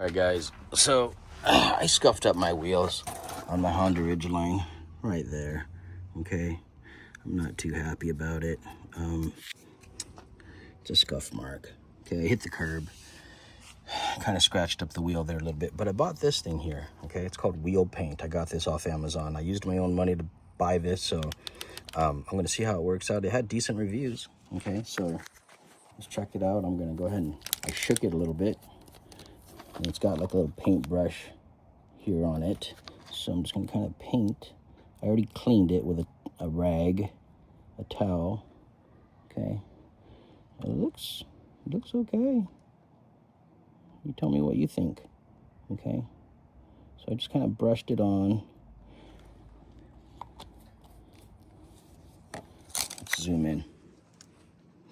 All right, guys, so I scuffed up my wheels on my Honda Ridgeline right there. Okay, I'm not too happy about it. It's a scuff mark. Okay, I hit the curb, kind of scratched up the wheel there a little bit, but I bought this thing here. Okay, it's called wheel paint. I got this off Amazon. I used my own money to buy this, so I'm gonna see how it works out. It had decent reviews. Okay, so let's check it out. I'm gonna go ahead and I shook it a little bit. And it's got like a little paintbrush here on it, so I'm just gonna kind of paint. I already cleaned it with a rag, a towel. Okay, it looks okay. You tell me what you think. Okay, so I just kind of brushed it on. Let's zoom in.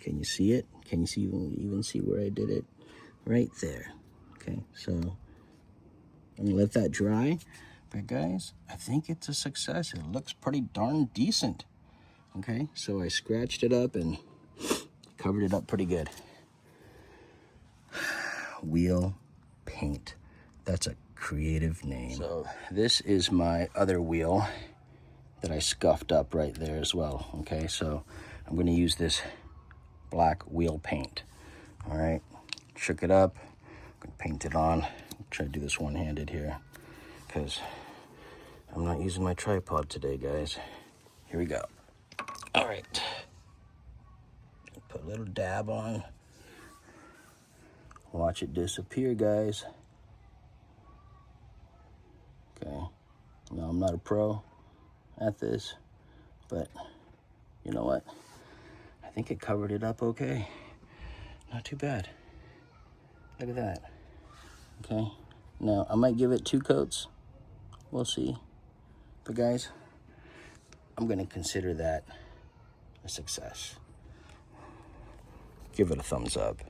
Can you see it? Can you see even see where I did it? Right there. Okay, so I'm gonna let that dry. But guys, I think it's a success. It looks pretty darn decent. Okay, so I scratched it up and covered it up pretty good. Wheel paint. That's a creative name. So this is my other wheel that I scuffed up right there as well. Okay, so I'm gonna use this black wheel paint. All right, shook it up. I'm gonna paint it on. Try to do this one-handed here because I'm not using my tripod today, guys. Here we go. All right, put a little dab on. Watch it disappear, guys. Okay, now I'm not a pro at this, but you know what? I think it covered it up okay. Not too bad. Look at that. Okay, now I might give it 2 coats. We'll see. But guys, I'm gonna consider that a success. Give it a thumbs up.